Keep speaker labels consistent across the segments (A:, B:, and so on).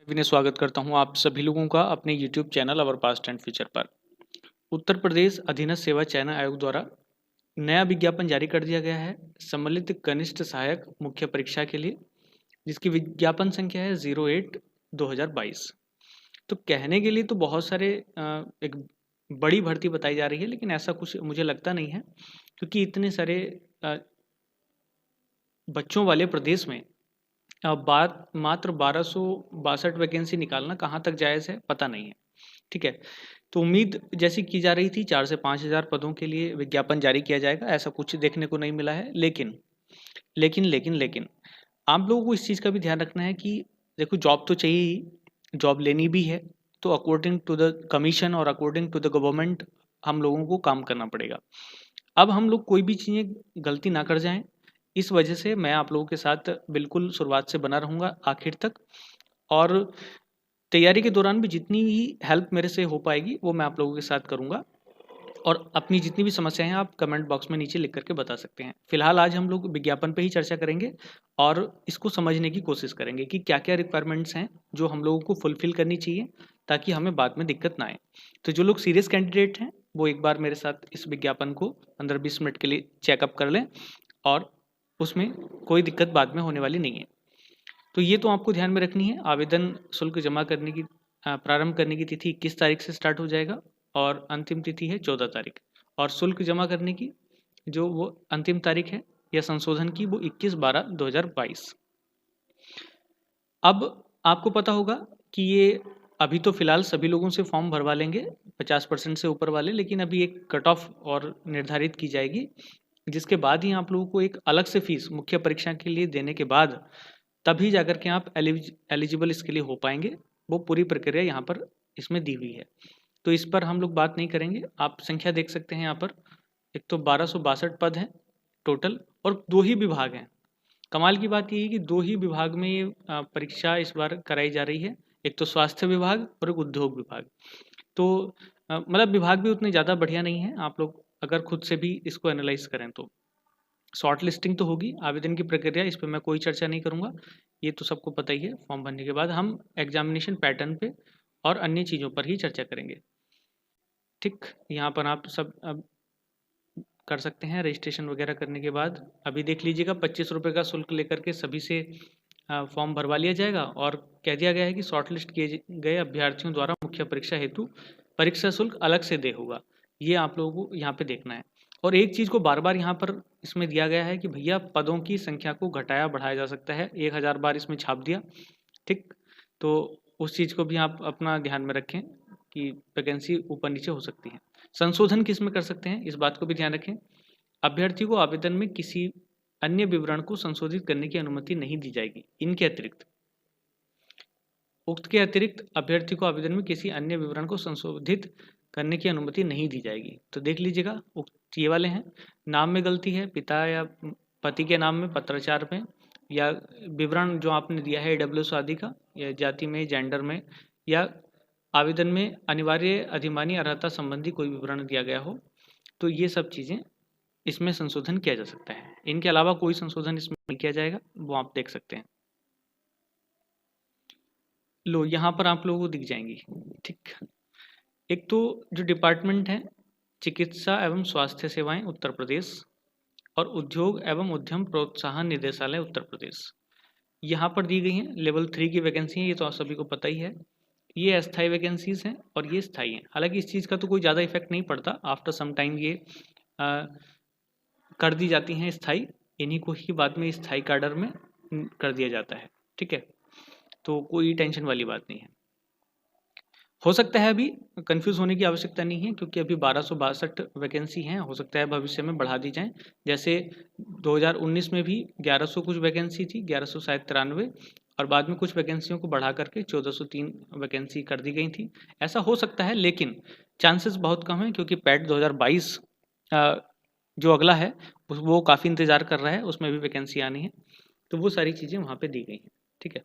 A: विनय स्वागत करता हूं आप सभी लोगों का अपने YouTube channel our past and future पर। उत्तर प्रदेश अधीनस्थ सेवा चयन आयोग द्वारा नया विज्ञापन जारी कर दिया गया है सम्मिलित कनिष्ठ सहायक मुख्य परीक्षा के लिए, जिसकी विज्ञापन संख्या है 08/2022। तो कहने के लिए तो बहुत सारे एक बड़ी भर्ती बताई जा रही है, लेकिन ऐसा कुछ मुझे लगता नहीं है, क्योंकि इतने सारे बच्चों वाले प्रदेश में बात मात्र 1262 वैकेंसी निकालना कहाँ तक जायज़ है पता नहीं है। ठीक है, तो उम्मीद जैसी की जा रही थी 4 से 5,000 पदों के लिए विज्ञापन जारी किया जाएगा, ऐसा कुछ देखने को नहीं मिला है। लेकिन आप लोगों को इस चीज़ का भी ध्यान रखना है कि देखो, जॉब तो चाहिए ही, जॉब लेनी भी है, तो अकॉर्डिंग टू द कमीशन और अकॉर्डिंग टू द गवर्नमेंट हम लोगों को काम करना पड़ेगा। अब हम लोग कोई भी चीज़ें गलती ना कर जाएं, इस वजह से मैं आप लोगों के साथ बिल्कुल शुरुआत से बना रहूँगा आखिर तक, और तैयारी के दौरान भी जितनी भी हेल्प मेरे से हो पाएगी वो मैं आप लोगों के साथ करूँगा। और अपनी जितनी भी समस्याएं हैं आप कमेंट बॉक्स में नीचे लिख करके बता सकते हैं। फिलहाल आज हम लोग विज्ञापन पे ही चर्चा करेंगे और इसको समझने की कोशिश करेंगे कि क्या क्या रिक्वायरमेंट्स हैं जो हम लोगों को फुलफिल करनी चाहिए, ताकि हमें बाद में दिक्कत ना आए। तो जो लोग सीरियस कैंडिडेट हैं वो एक बार मेरे साथ इस विज्ञापन को 15-20 मिनट के लिए चेकअप कर लें, और उसमें कोई दिक्कत बाद में होने वाली नहीं है। तो ये तो आपको ध्यान में रखनी है। आवेदन शुल्क जमा करने की प्रारंभ करने की तिथि 21 तारीख से स्टार्ट हो जाएगा और अंतिम तिथि है 14 तारीख। और शुल्क जमा करने की जो वो अंतिम तारीख है या संशोधन की, वो 21/12/2022। अब आपको पता होगा कि ये अभी तो फिलहाल सभी लोगों से फॉर्म भरवा लेंगे 50% से ऊपर वाले, लेकिन अभी एक कट ऑफ और निर्धारित की जाएगी, जिसके बाद ही आप लोगों को एक अलग से फीस मुख्य परीक्षा के लिए देने के बाद तभी जाकर के आप एलिजिबल इसके लिए हो पाएंगे। वो पूरी प्रक्रिया यहाँ पर इसमें दी हुई है, तो इस पर हम लोग बात नहीं करेंगे। आप संख्या देख सकते हैं यहाँ पर, एक तो 1262 पद हैं टोटल, और 2 ही विभाग हैं। कमाल की बात ये है कि 2 ही विभाग में ये परीक्षा इस बार कराई जा रही है, एक तो स्वास्थ्य विभाग और एक उद्योग विभाग। तो मतलब विभाग भी उतने ज़्यादा बढ़िया नहीं है, आप लोग अगर खुद से भी इसको एनालाइज करें तो। शॉर्ट लिस्टिंग तो होगी, आवेदन की प्रक्रिया इस पे मैं कोई चर्चा नहीं करूँगा, ये तो सबको पता ही है। फॉर्म भरने के बाद हम एग्जामिनेशन पैटर्न पे और अन्य चीज़ों पर ही चर्चा करेंगे। ठीक, यहाँ पर आप सब अब कर सकते हैं रजिस्ट्रेशन वगैरह करने के बाद। अभी देख लीजिएगा 25 रुपये का शुल्क लेकर के सभी से फॉर्म भरवा लिया जाएगा, और कह दिया गया है कि शॉर्ट लिस्ट किए गए अभ्यर्थियों द्वारा मुख्य परीक्षा हेतु परीक्षा शुल्क अलग से देय होगा। ये आप लोगों को यहाँ पे देखना है। और एक चीज़ को बार बार यहाँ पर इसमें दिया गया है कि भैया पदों की संख्या को घटाया बढ़ाया जा सकता है, 1000 बार इसमें छाप दिया। ठीक, तो उस चीज़ को भी आप अपना ध्यान में रखें कि वैकेंसी ऊपर नीचे हो सकती है। संशोधन किस में कर सकते हैं, इस बात को भी ध्यान रखें। अभ्यर्थी को आवेदन में किसी अन्य विवरण को संशोधित करने की अनुमति नहीं दी जाएगी। इनके अतिरिक्त, उक्त के अतिरिक्त अभ्यर्थी को आवेदन में किसी अन्य विवरण को संशोधित करने की अनुमति नहीं दी जाएगी। तो देख लीजिएगा, उक्त ये वाले हैं। नाम में गलती है, पिता या पति के नाम में, पत्राचार में, या विवरण जो आपने दिया है AWS आदि का, या जाति में, जेंडर में, या आवेदन में अनिवार्य अधिमानी अर्हता संबंधी कोई विवरण दिया गया हो, तो ये सब चीज़ें इसमें संशोधन किया जा सकता है। इनके अलावा कोई संशोधन इसमें नहीं किया जाएगा, वो आप देख सकते हैं। लो, यहाँ पर आप लोगों को दिख जाएंगी। ठीक, एक तो जो डिपार्टमेंट है, चिकित्सा एवं स्वास्थ्य सेवाएं उत्तर प्रदेश, और उद्योग एवं उद्यम प्रोत्साहन निदेशालय उत्तर प्रदेश, यहाँ पर दी गई हैं। लेवल 3 की वैकेंसी है, ये तो आप सभी को पता ही है। ये अस्थायी वैकेंसीज हैं और ये स्थायी हैं। हालांकि इस चीज़ का तो कोई ज़्यादा इफेक्ट नहीं पड़ता, आफ्टर सम टाइम ये कर दी जाती हैं स्थायी। इन्हीं को ही बाद में स्थायी कैडर में कर दिया जाता है। ठीक है, तो कोई टेंशन वाली बात नहीं है। हो सकता है अभी कंफ्यूज होने की आवश्यकता नहीं है, क्योंकि अभी 1262 वैकेंसी हैं, हो सकता है भविष्य में बढ़ा दी जाएं। जैसे 2019 में भी 1100 कुछ वैकेंसी थी, 1100 शायद 93, और बाद में कुछ वैकेंसियों को बढ़ा करके 1403 वैकेंसी कर दी गई थी। ऐसा हो सकता है, लेकिन चांसेस बहुत कम है, क्योंकि पैट 2022 जो अगला है वो काफ़ी इंतज़ार कर रहा है, उसमें भी वैकेंसी आनी है। तो वो सारी चीज़ें वहाँ पे दी गई हैं। ठीक है,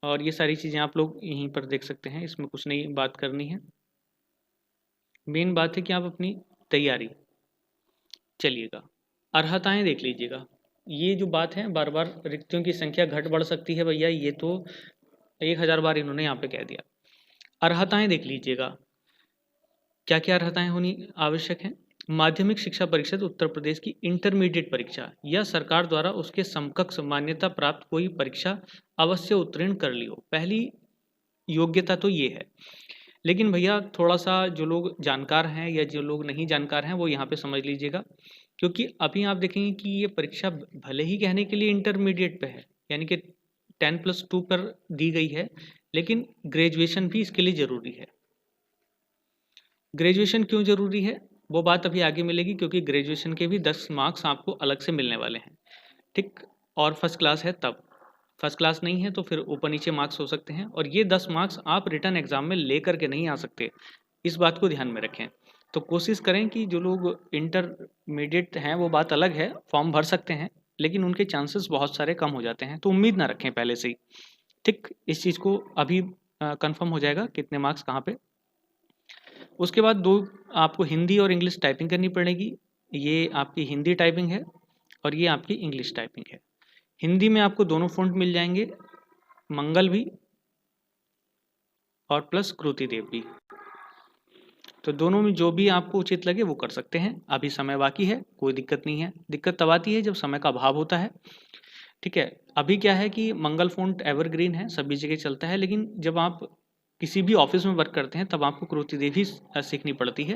A: और ये सारी चीज़ें आप लोग यहीं पर देख सकते हैं, इसमें कुछ नई बात करनी है। मेन बात है कि आप अपनी तैयारी, चलिएगा अर्हताएं देख लीजिएगा। ये जो बात है, बार बार रिक्तियों की संख्या घट बढ़ सकती है भैया, ये तो 1000 बार इन्होंने यहाँ पे कह दिया। अर्हताएं देख लीजिएगा, क्या क्या अर्हताएं होनी आवश्यक हैं। माध्यमिक शिक्षा परिषद उत्तर प्रदेश की इंटरमीडिएट परीक्षा या सरकार द्वारा उसके समकक्ष मान्यता प्राप्त कोई परीक्षा अवश्य उत्तीर्ण कर ली हो। पहली योग्यता तो ये है। लेकिन भैया थोड़ा सा जो लोग जानकार हैं या जो लोग नहीं जानकार हैं वो यहाँ पे समझ लीजिएगा, क्योंकि अभी आप देखेंगे कि ये परीक्षा भले ही कहने के लिए इंटरमीडिएट पे है, यानी कि 10+2 पर दी गई है, लेकिन ग्रेजुएशन भी इसके लिए ज़रूरी है। ग्रेजुएशन क्यों ज़रूरी है वो बात अभी आगे मिलेगी, क्योंकि ग्रेजुएशन के भी 10 मार्क्स आपको अलग से मिलने वाले हैं, ठीक। और फर्स्ट क्लास है तब, फर्स्ट क्लास नहीं है तो फिर ऊपर नीचे मार्क्स हो सकते हैं, और ये 10 मार्क्स आप रिटर्न एग्जाम में ले करके नहीं आ सकते, इस बात को ध्यान में रखें। तो कोशिश करें कि जो लोग इंटरमीडिएट हैं वो बात अलग है, फॉर्म भर सकते हैं, लेकिन उनके चांसेस बहुत सारे कम हो जाते हैं, तो उम्मीद ना रखें पहले से ही, ठीक। इस चीज़ को अभी कंफर्म हो जाएगा कितने मार्क्स कहाँ पे। उसके बाद दो आपको हिंदी और इंग्लिश टाइपिंग करनी पड़ेगी। ये आपकी हिंदी टाइपिंग है और ये आपकी इंग्लिश टाइपिंग है। हिंदी में आपको दोनों फ़ॉन्ट मिल जाएंगे, मंगल भी और प्लस कृति देव भी। तो दोनों में जो भी आपको उचित लगे वो कर सकते हैं। अभी समय बाकी है, कोई दिक्कत नहीं है। दिक्कत तब आती है जब समय का अभाव होता है, ठीक है। अभी क्या है कि मंगल फ़ॉन्ट एवरग्रीन है, सभी जगह चलता है, लेकिन जब आप किसी भी ऑफिस में वर्क करते हैं तब आपको कृति देव ही सीखनी पड़ती है,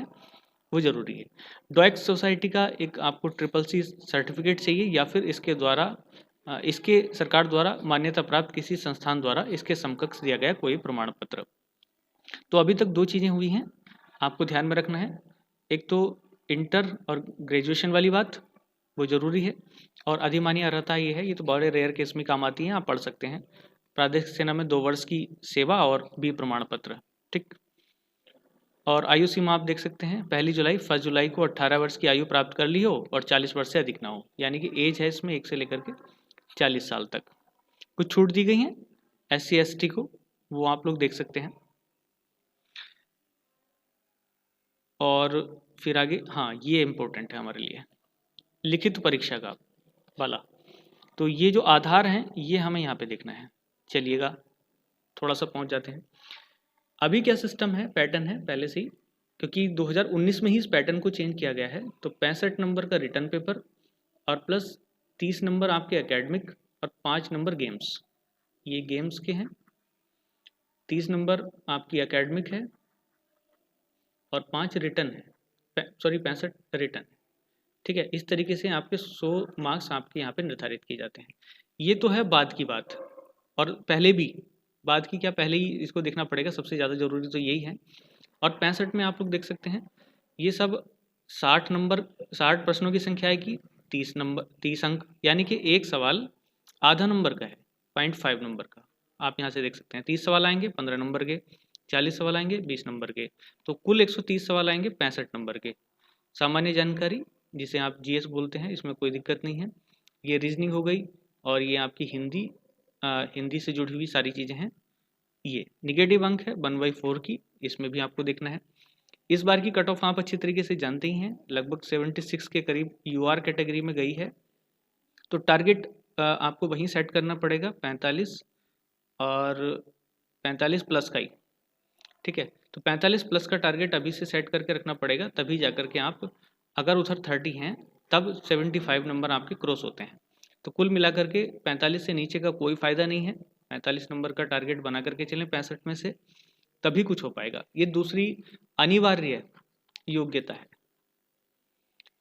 A: वो ज़रूरी है। डॉइक्स सोसाइटी का एक आपको CCC सर्टिफिकेट चाहिए, या फिर इसके द्वारा इसके सरकार द्वारा मान्यता प्राप्त किसी संस्थान द्वारा इसके समकक्ष दिया गया कोई प्रमाण पत्र। तो अभी तक दो चीज़ें हुई हैं, आपको ध्यान में रखना है। एक तो इंटर और ग्रेजुएशन वाली बात, वो ज़रूरी है। और अधिमान्य अर्हता ये है, ये तो बड़े रेयर केस में काम आती है, आप पढ़ सकते हैं। प्रादेशिक सेना में 2 वर्ष की सेवा और B प्रमाण पत्र, ठीक। और आयु सीमा आप देख सकते हैं, 1 जुलाई को 18 वर्ष की आयु प्राप्त कर ली हो और 40 वर्ष से अधिक ना हो, यानी कि एज है इसमें 1 से लेकर के 40 साल तक। कुछ छूट दी गई हैं SC ST को, वो आप लोग देख सकते हैं। और फिर आगे, हाँ ये इम्पोर्टेंट है हमारे लिए, लिखित परीक्षा का वाला। तो ये जो आधार हैं ये हमें यहाँ पे देखना है। चलिएगा थोड़ा सा पहुँच जाते हैं। अभी क्या सिस्टम है, पैटर्न है पहले से ही, क्योंकि 2019 में ही इस पैटर्न को चेंज किया गया है। तो 65 नंबर का रिटर्न पेपर और प्लस 30 नंबर आपके एकेडमिक और 5 नंबर गेम्स, ये गेम्स के हैं। 30 नंबर आपकी एकेडमिक है और 5 रिटर्न है, सॉरी 65 रिटर्न, ठीक है। इस तरीके से आपके 100 मार्क्स आपके यहाँ पे निर्धारित किए जाते हैं। ये तो है बाद की बात, और पहले भी बाद की क्या, पहले ही इसको देखना पड़ेगा, सबसे ज़्यादा जरूरी तो यही है। और 65 में आप लोग देख सकते हैं ये सब 60 नंबर, 60 प्रश्नों की संख्या आएगी, 30 अंक, यानी कि एक सवाल आधा नंबर का है, 0.5 नंबर का। आप यहाँ से देख सकते हैं 30 सवाल आएंगे 15 नंबर के, 40 सवाल आएंगे 20 नंबर के, तो कुल 130 सवाल आएंगे 65 नंबर के। सामान्य जानकारी जिसे आप GS बोलते हैं, इसमें कोई दिक्कत नहीं है। ये रीजनिंग हो गई, और ये आपकी हिंदी से जुड़ी हुई सारी चीज़ें हैं। ये निगेटिव अंक है 1/4 की, इसमें भी आपको देखना है। इस बार की कट ऑफ आप अच्छी तरीके से जानते ही हैं, लगभग 76 के करीब UR कैटेगरी में गई है। तो टारगेट आपको वहीं सेट करना पड़ेगा 45 और 45 प्लस का ही, ठीक है। तो 45 प्लस का टारगेट अभी से सेट करके रखना पड़ेगा, तभी जाकर के आप, अगर उधर 30 हैं तब 75 नंबर आपके क्रॉस होते हैं। तो कुल मिलाकर के 45 से नीचे का कोई फ़ायदा नहीं है, 45 नंबर का टारगेट बना करके चलें 65 में से, तभी कुछ हो पाएगा। ये दूसरी अनिवार्य योग्यता है,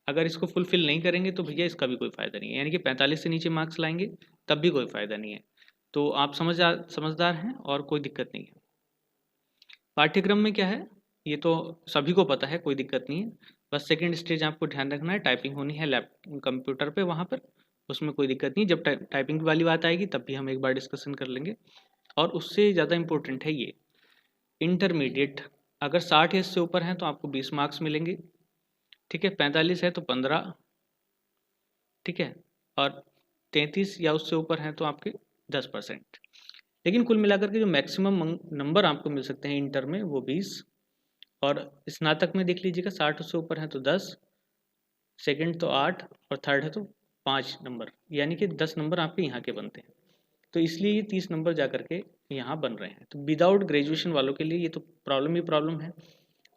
A: अगर इसको फुलफिल नहीं करेंगे तो भैया इसका भी कोई फ़ायदा नहीं है, यानी कि 45 से नीचे मार्क्स लाएंगे तब भी कोई फ़ायदा नहीं है। तो आप समझदार हैं और कोई दिक्कत नहीं है। पाठ्यक्रम में क्या है ये तो सभी को पता है, कोई दिक्कत नहीं है। बस सेकंड स्टेज आपको ध्यान रखना है, टाइपिंग होनी है कंप्यूटर पे वहाँ पर, उसमें कोई दिक्कत नहीं। जब टाइपिंग वाली बात आएगी तब भी हम एक बार डिस्कशन कर लेंगे। और उससे ज़्यादा इम्पोर्टेंट है ये इंटरमीडिएट, अगर 60 या इससे ऊपर हैं तो आपको 20 मार्क्स मिलेंगे, ठीक है। 45 है तो 15, ठीक है। और 33 या उससे ऊपर हैं तो आपके 10%। लेकिन कुल मिलाकर के जो मैक्सिमम नंबर आपको मिल सकते हैं इंटर में वो 20, और स्नातक में देख लीजिएगा 60 से ऊपर है तो 10, सेकंड तो 8 और थर्ड है तो 5 नंबर, यानी कि 10 नंबर आपके यहाँ के बनते हैं। तो इसलिए ये 30 नंबर जा करके यहाँ बन रहे हैं। तो विदाउट ग्रेजुएशन वालों के लिए ये तो प्रॉब्लम ही प्रॉब्लम है।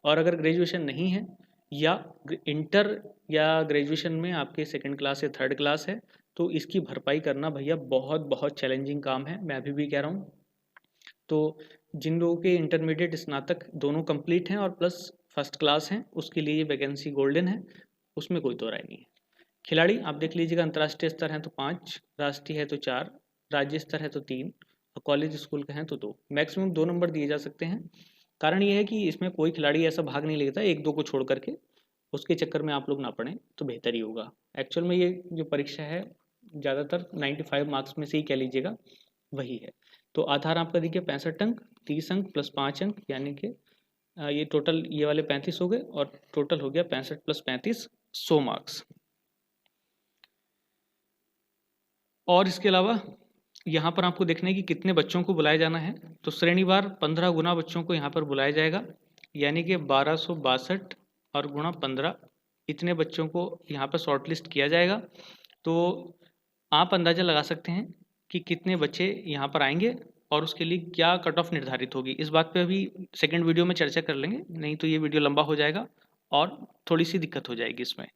A: और अगर ग्रेजुएशन नहीं है या इंटर या ग्रेजुएशन में आपके सेकंड क्लास या थर्ड क्लास है, तो इसकी भरपाई करना भैया बहुत बहुत चैलेंजिंग काम है, मैं अभी भी कह रहा हूँ। तो जिन लोगों के इंटरमीडिएट स्नातक दोनों कंप्लीट हैं और प्लस फर्स्ट क्लास हैं, उसके लिए ये वैकेंसी गोल्डन है, उसमें कोई दो राय नहीं है। खिलाड़ी आप देख लीजिएगा, अंतर्राष्ट्रीय स्तर है तो 5, राष्ट्रीय है तो 4, राज्य स्तर है तो 3 और कॉलेज स्कूल के हैं तो 2। मैक्सिमम 2 नंबर दिए जा सकते हैं। कारण ये है कि इसमें कोई खिलाड़ी ऐसा भाग नहीं लेता, 1-2 को छोड़ करके, उसके चक्कर में आप लोग ना पढ़ें तो बेहतर ही होगा। एक्चुअल में ये जो परीक्षा है ज़्यादातर 95 मार्क्स में से ही कह लीजिएगा वही है। तो आधार आपका देखिए 65 अंक, 30 अंक प्लस 5 अंक, यानी कि ये टोटल ये वाले 35 हो गए और टोटल हो गया 65 प्लस 35 100 मार्क्स। और इसके अलावा यहाँ पर आपको देखना है कि कितने बच्चों को बुलाया जाना है। तो श्रेणीवार 15 गुना बच्चों को यहाँ पर बुलाया जाएगा, यानी कि 1262 और गुणा 15 इतने बच्चों को यहाँ पर शॉर्ट लिस्ट किया जाएगा। तो आप अंदाज़ा लगा सकते हैं कि कितने बच्चे यहाँ पर आएंगे और उसके लिए क्या कट ऑफ निर्धारित होगी। इस बात पे अभी सेकंड वीडियो में चर्चा कर लेंगे, नहीं तो ये वीडियो लंबा हो जाएगा और थोड़ी सी दिक्कत हो जाएगी इसमें।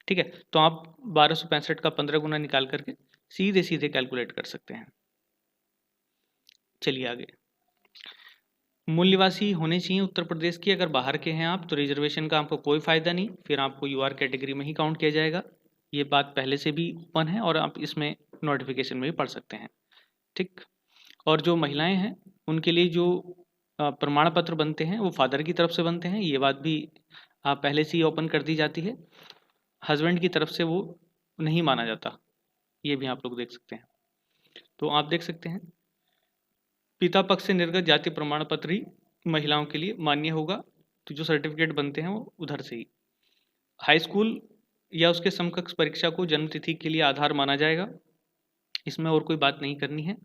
A: ठीक है, तो आप 1265 का 15 गुना निकाल करके सीधे सीधे कैलकुलेट कर सकते हैं। चलिए आगे। मूल निवासी होने चाहिए उत्तर प्रदेश की। अगर बाहर के हैं आप तो रिजर्वेशन का आपको कोई फ़ायदा नहीं, फिर आपको यूआर कैटेगरी में ही काउंट किया जाएगा। ये बात पहले से भी ओपन है और आप इसमें नोटिफिकेशन में भी पढ़ सकते हैं। ठीक। और जो महिलाएं हैं उनके लिए जो प्रमाण पत्र बनते हैं वो फादर की तरफ से बनते हैं, ये बात भी पहले से ही ओपन कर दी जाती है। हस्बैंड की तरफ से वो नहीं माना जाता, ये भी आप लोग देख सकते हैं। तो आप देख सकते हैं पिता पक्ष से निर्गत जाति प्रमाण पत्र ही महिलाओं के लिए मान्य होगा। तो जो सर्टिफिकेट बनते हैं वो उधर से ही। हाई स्कूल या उसके समकक्ष परीक्षा को जन्म तिथि के लिए आधार माना जाएगा, इसमें और कोई बात नहीं करनी है।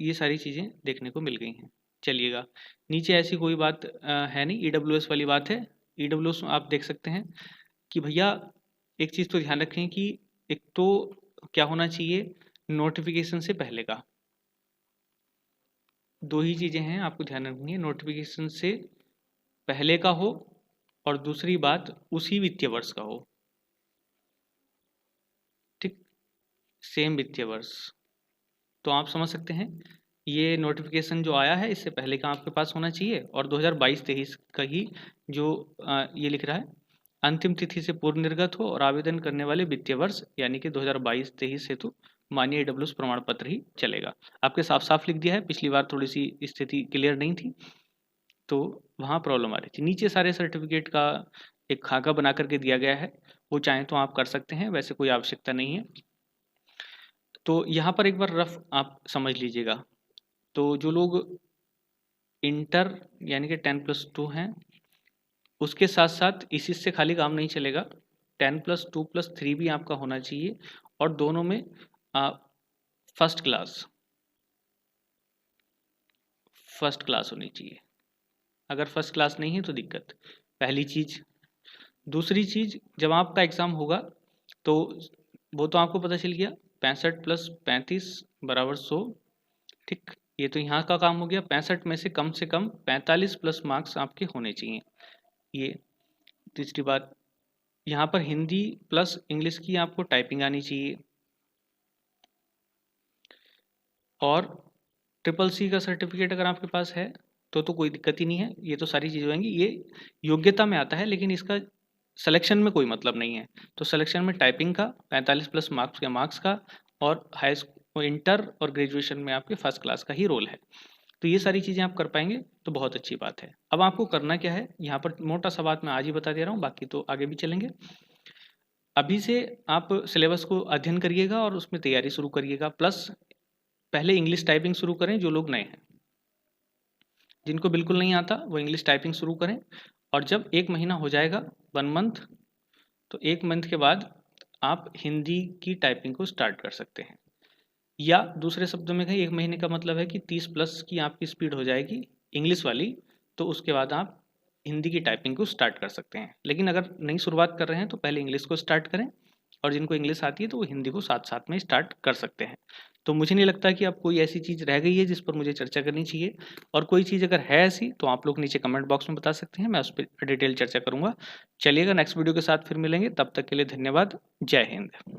A: ये सारी चीज़ें देखने को मिल गई हैं। चलिएगा नीचे ऐसी कोई बात है नहीं, ईडब्ल्यूएस वाली बात है। ईडब्ल्यूएस आप देख सकते हैं कि भैया एक चीज़ तो ध्यान रखें कि एक तो क्या होना चाहिए, नोटिफिकेशन से पहले का। दो ही चीज़ें हैं आपको ध्यान रखनी है, नोटिफिकेशन से पहले का हो और दूसरी बात उसी वित्तीय वर्ष का हो। ठीक, सेम वित्तीय वर्ष। तो आप समझ सकते हैं ये नोटिफिकेशन जो आया है इससे पहले का आपके पास होना चाहिए और 2022-23 का ही जो ये लिख रहा है अंतिम तिथि से पूर्व निर्गत हो और आवेदन करने वाले वित्तीय वर्ष यानी कि 2022-23 हेतु मान्य ईडब्ल्यूएस प्रमाण पत्र ही चलेगा। आपके साफ साफ लिख दिया है, पिछली बार थोड़ी सी स्थिति क्लियर नहीं थी तो वहाँ प्रॉब्लम आ रही थी। नीचे सारे सर्टिफिकेट का एक खाका बना करके दिया गया है, वो चाहें तो आप कर सकते हैं, वैसे कोई आवश्यकता नहीं है। तो यहाँ पर एक बार रफ आप समझ लीजिएगा। तो जो लोग इंटर यानी कि 10+2 हैं उसके साथ साथ इसी से खाली काम नहीं चलेगा, 10+2+3 भी आपका होना चाहिए और दोनों में फर्स्ट क्लास होनी चाहिए। अगर फर्स्ट क्लास नहीं है तो दिक्कत, पहली चीज़। दूसरी चीज़, जब आपका एग्ज़ाम होगा तो वो तो आपको पता चल गया 65 + 35 = 100। ठीक, ये तो यहाँ का काम हो गया। 65 में से कम 45 प्लस मार्क्स आपके होने चाहिए। ये तीसरी बात, यहाँ पर हिंदी प्लस इंग्लिश की आपको टाइपिंग आनी चाहिए और CCC का सर्टिफिकेट अगर आपके पास है तो कोई दिक्कत ही नहीं है। ये तो सारी चीज़ें होंगी, ये योग्यता में आता है लेकिन इसका सिलेक्शन में कोई मतलब नहीं है। तो सिलेक्शन में टाइपिंग का 45 प्लस मार्क्स का और हाई स्कूल इंटर और ग्रेजुएशन में आपके फर्स्ट क्लास का ही रोल है। तो ये सारी चीज़ें आप कर पाएंगे तो बहुत अच्छी बात है। अब आपको करना क्या है, यहाँ पर मोटा सा बात मैं आज ही बता दे रहा हूँ, बाकी तो आगे भी चलेंगे। अभी से आप सिलेबस को अध्ययन करिएगा और उसमें तैयारी शुरू करिएगा। प्लस पहले इंग्लिश टाइपिंग शुरू करें, जो लोग नए हैं, जिनको बिल्कुल नहीं आता वो इंग्लिश टाइपिंग शुरू करें। और जब 1 महीना हो जाएगा 1 मंथ, तो 1 मंथ के बाद आप हिंदी की टाइपिंग को स्टार्ट कर सकते हैं। या दूसरे शब्दों में कहें 1 महीने का मतलब है कि 30+ की आपकी स्पीड हो जाएगी इंग्लिश वाली, तो उसके बाद आप हिंदी की टाइपिंग को स्टार्ट कर सकते हैं। लेकिन अगर नई शुरुआत कर रहे हैं तो पहले इंग्लिश को स्टार्ट करें और जिनको इंग्लिश आती है तो वो हिंदी को साथ साथ में स्टार्ट कर सकते हैं। तो मुझे नहीं लगता कि अब कोई ऐसी चीज़ रह गई है जिस पर मुझे चर्चा करनी चाहिए, और कोई चीज़ अगर है ऐसी तो आप लोग नीचे कमेंट बॉक्स में बता सकते हैं, मैं उस पर डिटेल चर्चा करूँगा। चलिएगा, नेक्स्ट वीडियो के साथ फिर मिलेंगे, तब तक के लिए धन्यवाद। जय हिंद।